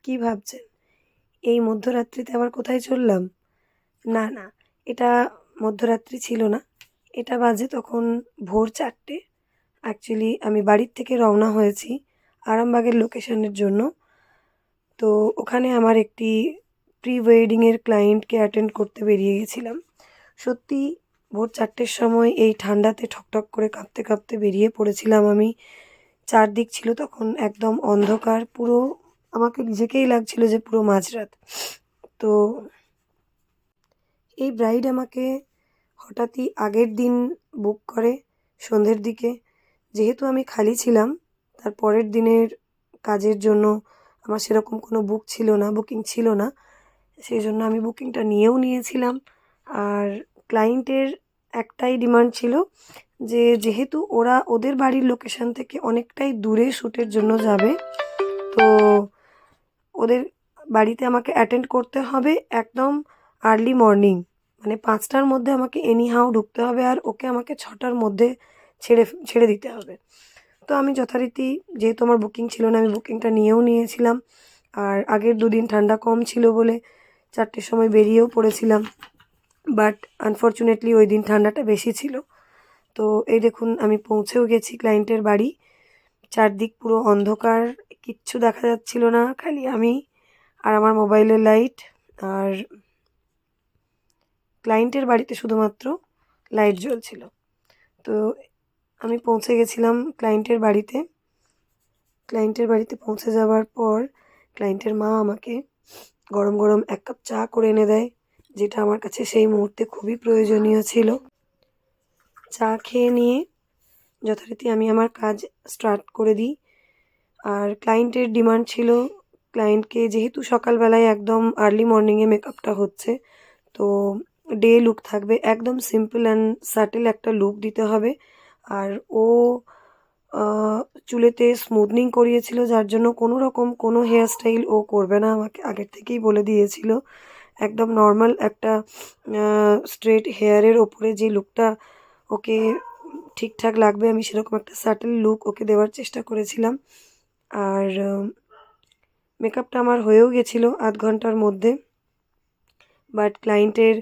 কি ভাবছেন? এই মধ্যরাত্রিতে আবার কোথায় চললাম? না, না, এটা মধ্যরাত্রি ছিল না। এটা বাজে তখন ভোর ৪টে। অ্যাকচুয়ালি আমি বাড়ির থেকে রওনা হয়েছি আরামবাগের লোকেশনের জন্য। তো ওখানে আমার একটি প্রি ওয়েডিংয়ের ক্লায়েন্টকে অ্যাটেন্ড করতে বেরিয়ে গেছিলাম। সত্যি ভোর ৪টের সময় এই ঠান্ডাতে ঠকঠক করে কাঁপতে, কাঁপতে বেরিয়ে পড়েছিলাম আমি। চারদিক ছিল তখন একদম অন্ধকার। পুরো আমাকে নিজেকেই লাগছিল যে পুরো মাঝরাত। তো এই ব্রাইড আমাকে হঠাৎই আগের দিন বুক করে সন্ধ্যের দিকে। যেহেতু আমি খালি ছিলাম, তার পরের দিনের কাজের জন্য আমার সেরকম কোনো বুকিং ছিল না। সেজন্য আমি বুকিংটা নিয়েও নিয়েছিলাম। আর ক্লায়েন্টের একটাই ডিমান্ড ছিল যে যেহেতু ওরা ওদের বাড়ির লোকেশন থেকে অনেকটাই দূরে শ্যুটের জন্য যাবে, তো ওদের বাড়িতে আমাকে অ্যাটেন্ড করতে হবে একদম আর্লি মর্নিং, মানে ৫টার মধ্যে আমাকে এনিহাউ ঢুকতে হবে আর ওকে আমাকে ৬টার মধ্যে ছেড়ে দিতে হবে। তো আমি যথারীতি, যেহেতু আমার বুকিং ছিল না, আমি বুকিংটা নিয়েও নিয়েছিলাম। আর আগের দুদিন ঠান্ডা কম ছিল বলে ৪টের সময় বেরিয়েও পড়েছিলাম। বাট আনফর্চুনেটলি ওই দিন ঠান্ডাটা বেশি ছিল। তো এই দেখুন আমি পৌঁছেও গেছি ক্লায়েন্টের বাড়ি। চারদিক পুরো অন্ধকার, কিচ্ছু দেখা যাচ্ছিল না, খালি আমি আর আমার মোবাইলের লাইট। আর ক্লায়েন্টের বাড়িতে শুধুমাত্র লাইট জ্বলছিল। তো আমি পৌঁছে গেছিলাম ক্লায়েন্টের বাড়িতে। ক্লায়েন্টের বাড়িতে পৌঁছে যাওয়ার পর ক্লায়েন্টের মা আমাকে গরম গরম ১ কাপ চা করে এনে দেয়, যেটা আমার কাছে সেই মুহূর্তে খুবই প্রয়োজনীয় ছিল। চা খেয়ে নিয়ে যথারীতি আমি আমার কাজ স্টার্ট করে দিই। আর ক্লায়েন্টের ডিমান্ড ছিল, ক্লায়েন্টকে যেহেতু সকালবেলায় একদম আর্লি মর্নিংয়ে মেকআপটা হচ্ছে, তো ডে লুক থাকবে, একদম সিম্পল অ্যান্ড সাটেল একটা লুক দিতে হবে। আর ও চুলেতে স্মুথনিং করিয়েছিল, যার জন্য কোনো রকম কোনো হেয়ার স্টাইল ও করবে না, আমাকে আগের থেকেই বলে দিয়েছিল। একদম নর্মাল একটা স্ট্রেট হেয়ারের ওপরে যে লুকটা ওকে ঠিকঠাক লাগবে, আমি সেরকম একটা সাটেল লুক ওকে দেওয়ার চেষ্টা করেছিলাম। আর মেকআপটা আমার হয়েও গেছিলো ০.৫ ঘন্টার মধ্যে। বাট ক্লায়েন্টের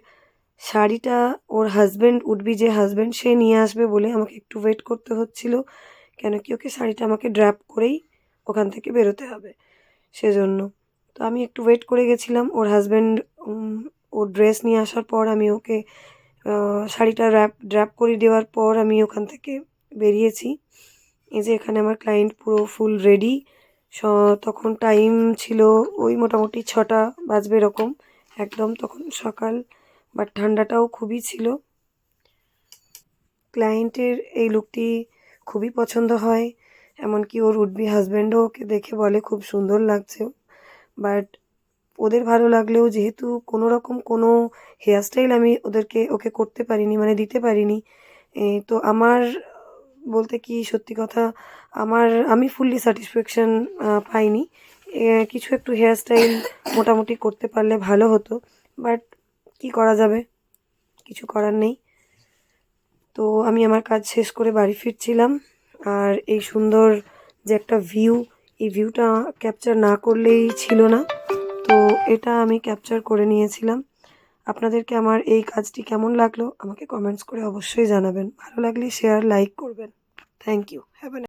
শাড়িটা ওর যে হাজব্যান্ড সে নিয়ে আসবে বলে আমাকে একটু ওয়েট করতে হচ্ছিল, কেন কি ওকে শাড়িটা আমাকে ড্র্যাপ করেই ওখান থেকে বেরোতে হবে, সেজন্য। তো আমি একটু ওয়েট করে গেছিলাম। ওর হাজব্যান্ড ওর ড্রেস নিয়ে আসার পর আমি ওকে শাড়িটা ড্র্যাপ করিয়ে দেওয়ার পর আমি ওখান থেকে বেরিয়েছি। এই যে এখানে আমার ক্লায়েন্ট পুরো ফুল রেডি। তখন টাইম ছিল ওই মোটামুটি ৬টা বাজবে এরকম, একদম তখন সকাল, বাট ঠান্ডাটাও খুবই ছিল। ক্লায়েন্টের এই লুকটি খুবই পছন্দ হয়, এমনকি ওর উড-বি হাজব্যান্ডও ওকে দেখে বলে খুব সুন্দর লাগছে। বাট ওদের ভালো লাগলেও যেহেতু কোনো রকম কোনো হেয়ার স্টাইল আমি ওকে করতে পারিনি, মানে দিতে পারিনি, তো আমার বলতে কি সত্যি কথা, আমি ফুললি স্যাটিসফ্যাকশান পাইনি। কিছু একটু হেয়ার স্টাইল মোটামুটি করতে পারলে ভালো হতো, বাট কি করা যাবে, কিছু করার নেই। তো আমি আমার কাজ শেষ করে বাড়ি ফিরছিলাম। আর এই সুন্দর যে একটা ভিউ, এই ভিউটা ক্যাপচার না করলেই ছিল না, তো এটা আমি ক্যাপচার করে নিয়েছিলাম। আপনাদেরকে আমার এই কাজটি কেমন লাগলো আমাকে কমেন্টস করে অবশ্যই জানাবেন। ভালো লাগলে শেয়ার, লাইক করবেন। Thank you. Have A